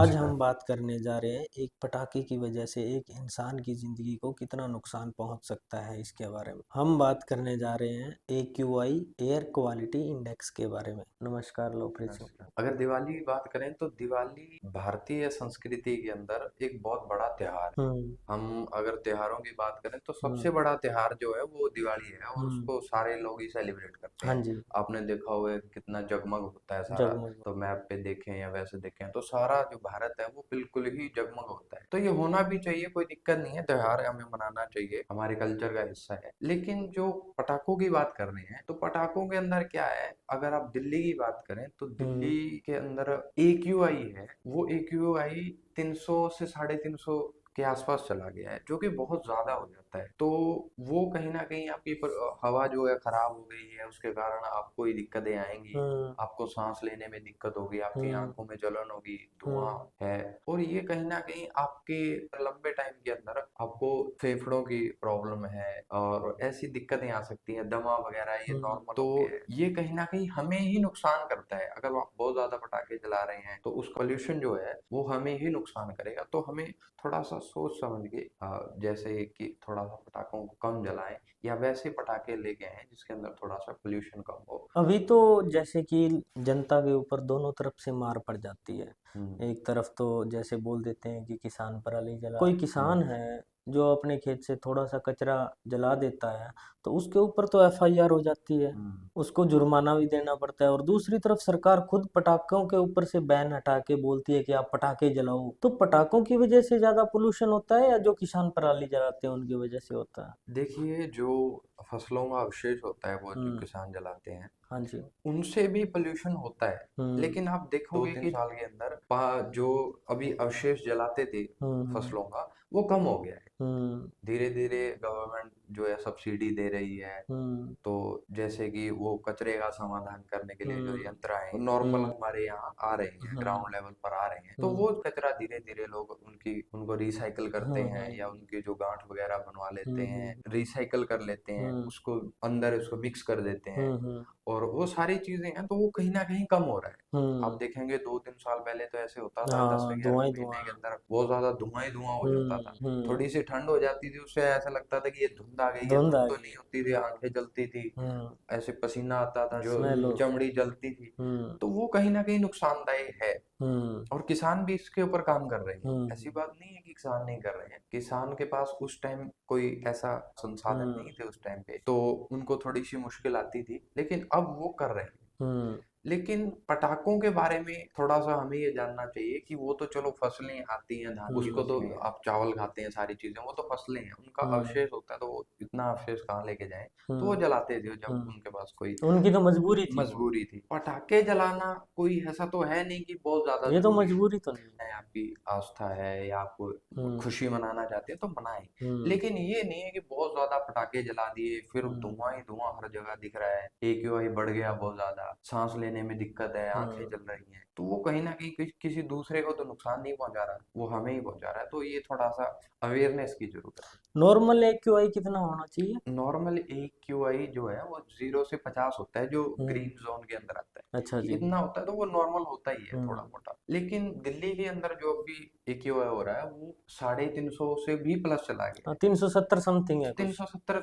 आज नमस्कार। हम बात करने जा रहे हैं एक पटाखे की वजह से एक इंसान की ज़िंदगी को कितना नुकसान पहुंच सकता है इसके बारे में। हम बात करने जा रहे हैं AQI एयर क्वालिटी इंडेक्स के बारे में। नमस्कार लोकप्रीत सिंह। नमस्कार। अगर दिवाली की बात करें तो दिवाली भारतीय संस्कृति के अंदर एक बहुत बड़ा त्योहार है। हुँ, हम अगर त्योहारों की बात करें तो हुँ, सबसे बड़ा त्योहार जो है वो दिवाली है और हुँ। उसको सारे लोग ही सेलिब्रेट करते हाँ हैं। जी, आपने देखा होगा कितना जगमग होता है सारा, जगमग। तो मैप पे देखें या वैसे देखें तो सारा जो भारत है वो बिल्कुल ही जगमग होता है। तो ये होना भी चाहिए, कोई दिक्कत नहीं है, त्योहार हमें मनाना चाहिए, हमारे कल्चर का हिस्सा है। लेकिन जो पटाखों की बात कर रहे हैं तो पटाखों के अंदर क्या है, अगर आप दिल्ली की बात करें तो हुँ, दिल्ली के अंदर AQI है, वो AQI 300 से 350 के आसपास चला गया है, जो कि बहुत ज्यादा हो जाता है। तो वो कहीं ना कहीं आपकी हवा जो है खराब हो गई है, उसके कारण आपको ही दिक्कतें आएंगी। हुँ, आपको सांस लेने में दिक्कत होगी, आपकी हुँ, आंखों में जलन होगी, धुआं हुँ, है। और ये कहीं ना कहीं आपके लंबे टाइम के अंदर आपको फेफड़ों की प्रॉब्लम है और ऐसी दिक्कतें आ सकती हैं, दमा वगैरह ये हुँ, नॉर्मल। तो ये कहीं ना कहीं हमें ही नुकसान करता है। अगर आप बहुत ज्यादा पटाखे जला रहे हैं तो उसका पोल्यूशन जो है वो हमें ही नुकसान करेगा। तो हमें थोड़ा सा सोच समझ के जैसे कि थोड़ा सा पटाखों को कम जलाएं या वैसे पटाखे लेके आए जिसके अंदर थोड़ा सा पोल्यूशन कम हो। अभी तो जैसे कि जनता के ऊपर दोनों तरफ से मार पड़ जाती है। हम्म। एक तरफ तो जैसे बोल देते हैं कि किसान पराली जला कोई हम्म। किसान है जो अपने खेत से थोड़ा-सा कचरा जला देता है, तो उसके ऊपर तो एफआईआर हो जाती है। हम्म। उसको जुर्माना भी देना पड़ता है और दूसरी तरफ सरकार खुद पटाखों के ऊपर से बैन हटा के बोलती है कि आप पटाखे जलाओ। तो पटाखों की वजह से ज़्यादा पॉल्यूशन होता है या जो किसान पराली जलाते हैं उनकी वजह से होता है? देखिए, जो फसलों का अवशेष होता है वो जो हुँ, किसान जलाते हैं हाँ जी। उनसे भी पोल्यूशन होता है। हुँ, लेकिन आप देखोगे 2-3 साल के अंदर जो अभी अवशेष जलाते थे हुँ, हुँ, फसलों का, वो कम हो गया है। हुँ, धीरे धीरे गवर्नमेंट जो है सब्सिडी दे रही है। हुँ। तो जैसे कि वो कचरे का समाधान करने के लिए जो हुँ, यंत्र आए नॉर्मल हुँ, हमारे यहाँ आ रहे हैं, हुँ, ग्राउंड लेवल पर आ रहे हैं, तो हुँ, वो कचरा धीरे धीरे लोग उनको रिसाइकल करते हुँ, हैं हुँ, या उनके जो गांठ वगैरह बनवा लेते हुँ, हैं, हुँ, रिसाइकल कर लेते हैं, हुँ, उसको अंदर उसको मिक्स कर देते हैं। हुँ, हुँ, और वो सारी चीजें हैं तो वो कहीं ना कहीं कम हो रहा है। आप हुँ। देखेंगे 2-3 साल पहले तो ऐसे होता था, हाँ, 10 11 धुआँ ही महीने धुआँ। के अंदर बहुत ज्यादा धुआं ही धुआं हो जाता हुँ, था। हुँ। थोड़ी सी ठंड हो जाती थी उससे ऐसा लगता था कि ये धुंध आ गई है, धुंध धुंध आ तो गई नहीं है। होती थी, आंखें जलती थी, हुँ, ऐसे पसीना आता था, जो स्मेल हो चमड़ी जलती थी। हुँ, तो वो कहीं ना कहीं नुकसानदायक है। हुँ, और किसान भी इसके ऊपर काम कर रहे हैं, हुँ, ऐसी हुँ, बात नहीं है कि किसान नहीं कर रहे हैं। किसान के पास उस टाइम कोई ऐसा संसाधन हुँ, नहीं थे उस टाइम पे, तो उनको थोड़ी सी मुश्किल आती थी, लेकिन अब वो कर रहे हैं। हुँ, लेकिन पटाखों के बारे में थोड़ा-सा हमें ये जानना चाहिए कि वो तो चलो फसलें आती हैं, धान की उसको तो हुँ, फसलें हैं, आप चावल खाते हैं, सारी चीज़ें, वो तो फसलें हैं, उनका हुँ, अवशेष होता है, तो वो इतना अवशेष कहाँ लेके जाएँ? तो वो हुँ, जलाते थे जब हुँ। उनके पास कोई उनकी तो मजबूरी थी वो। मजबूरी थी। पटाखे जलाना कोई ऐसा तो है नहीं कि बहुत ज़्यादा ये तो ज़रूरी मजबूरी तो नहीं। है, आपकी आस्था है या आप हुँ, खुशी मनाना चाहते हैं तो मनाएँ। हुँ, लेकिन ये नहीं है कि बहुत ज़्यादा पटाखे जला दिए, फिर हुँ, धुआँ ही धुआँ हर जगह दिख रहा है, AQI बढ़ गया बहुत ज़्यादा, सांस लेने में दिक्कत है, आँखें हुँ। जल रही हैं, तो वो कहीं न कहीं किसी दूसरे को तो नुकसान नहीं पहुँचा रहा, वो हमें ही पहुँचा रहा है। तो ये थोड़ा-सा अवेयरनेस की ज़रूरत है। नॉर्मल एक्यूआई कितना होना चाहिए? नॉर्मल AQI जो है वो 0 से 50 होता है, जो हुँ, ग्रीन जोन के अंदर आता है अच्छा कि जी। इतना होता है, तो वो नॉर्मल होता ही है थोड़ा हुँ, मोटा। लेकिन दिल्ली के अंदर जो अभी AQI हो रहा है वो 350 से भी प्लस चला गया हाँ, है। 370 समथिंग है कुछ। 370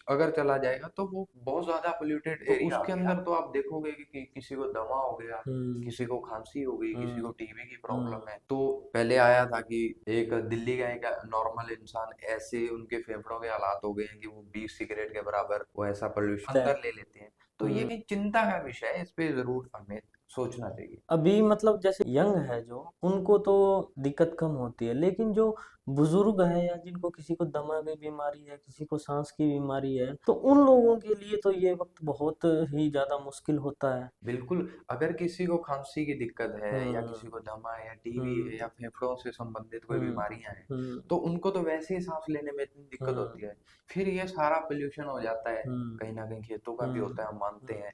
अगर चला जाएगा तो वो बहुत ज्यादा पोल्यूटेड तो एरिया आ उसके गया। अंदर तो आप देखोगे कि किसी को दमा हो गया, हुँ, किसी को खांसी हो गई, किसी को हुँ, टीबी की हुँ, प्रॉब्लम है। तो पहले आया था कि एक दिल्ली का एक नॉर्मल इंसान ऐसे उनके फेफड़ों के हालात हो गए हैं कि वो 20 सिगरेट के बराबर वो ऐसा पोल्यूशन है। अंदर ले लेते हैं। तो ये हुँ। भी चिंता का विषय है, इस पे जरूर हमें सोचना चाहिए। अभी मतलब जैसे यंग है जो, उनको तो दिक्कत कम होती है, लेकिन जो बुजुर्ग है या जिनको किसी को दमा की बीमारी है, किसी को सांस की बीमारी है, तो उन लोगों के लिए तो ये वक्त बहुत ही ज्यादा मुश्किल होता है। बिल्कुल, अगर किसी को खाँसी की दिक्कत है या हम्म, किसी को दमा है या टीबी है हम्म, या फेफड़ों से संबंधित कोई हम्म, बीमारियाँ हैं, हम्म, तो उनको तो वैसे ही साँस लेने में इतनी दिक्कत हम्म, होती है। फिर ये सारा पॉल्यूशन हो जाता है, हम्म, कहीं न कहीं खेतों का भी हम्म, होता है, हम मानते हैं।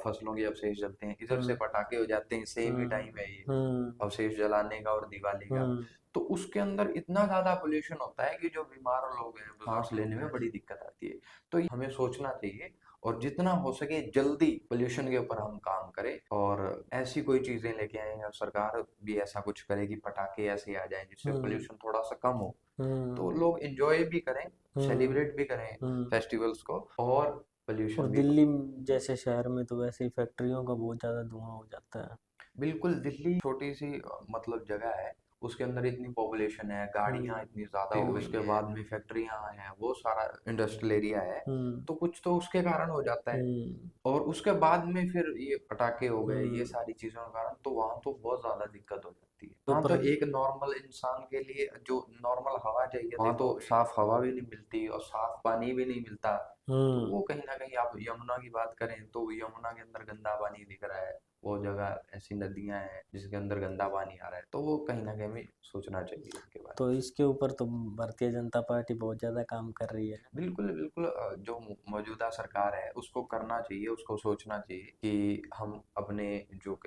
फसलों के अवशेष जलते हैं, इधर से हम्म, पटाखे हो जाते हैं, सेम ही हम्म, टाइम है ये, हम्म, अवशेष जलाने का और दिवाली का। हम्म, तो उसके अंदर इतना ज़्यादा पॉल्यूशन होता है कि जो बीमार लोग हैं, साँस लेने में बड़ी दिक्कत आती है। तो ये हमें सोचना चाहिए और जितना हो सके जल्दी पोल्यूशन के ऊपर हम काम करें, और ऐसी कोई चीजें लेके आए, या सरकार भी ऐसा कुछ करे कि पटाखे ऐसे आ जाएं जिससे हम्म पोल्यूशन थोड़ा सा कम हो, तो हम्म लोग एंजॉय भी करें, हम्म सेलिब्रेट भी करें हम्म फेस्टिवल्स को, और और पोल्यूशन भी दिल्ली जैसे शहर में तो वैसे ही फैक्ट्रियों का बहुत ज्यादा धुआं हो जाता है। बिल्कुल। दिल्ली छोटी सी मतलब जगह है, उसके अंदर इतनी पॉपुलेशन है, गाड़ियां हम्म इतनी ज्यादा हो गई उसके है। बाद में फैक्ट्रियां हैं, वो सारा इंडस्ट्रियल एरिया है, हम्म तो कुछ तो उसके कारण हो जाता है। हम्म और उसके बाद में फिर ये पटाखे हो गए, ये हम्म सारी चीजों के कारण तो वहां तो बहुत ज्यादा दिक्कत हो जाती है। तो वहां तो एक नॉर्मल इंसान के लिए जो नॉर्मल हवा चाहिए, वहां तो साफ हवा भी नहीं मिलती और साफ पानी भी नहीं मिलता। तो हम्म वो कहीं ना कहीं, आप यमुना की बात करें तो यमुना के अंदर गंदा पानी दिख रहा है, वो जगह ऐसी नदियां हैं जिसके अंदर गंदा पानी आ रहा है, तो वो कहीं ना कहीं हमें सोचना चाहिए इसके बारे तो इसके ऊपर तो भारतीय जनता पार्टी बहुत ज्यादा काम कर रही है। में। बिल्कुल बिल्कुल। जो मौजूदा सरकार है उसको करना चाहिए, उसको सोचना चाहिए कि हम अपने जो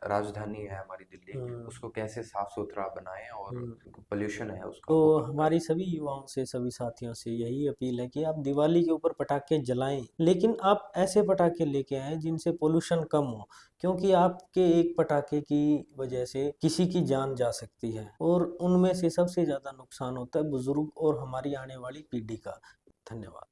राजधानी है हमारी दिल्ली, हम्म उसको कैसे साफ सुथरा बनाएं, और हम्म पोल्यूशन है उसका तो वो कम करें। हमारी सभी युवाओं से, सभी साथियों से यही अपील है कि आप दिवाली के ऊपर पटाखे जलाएं, लेकिन आप ऐसे पटाखे लेके आएं जिनसे पोल्यूशन कम हो, क्योंकि आपके एक पटाखे की वजह से किसी की जान जा सकती है, और उनमें से सबसे ज्यादा नुकसान होता है बुजुर्ग और हमारी आने वाली पीढ़ी का। धन्यवाद।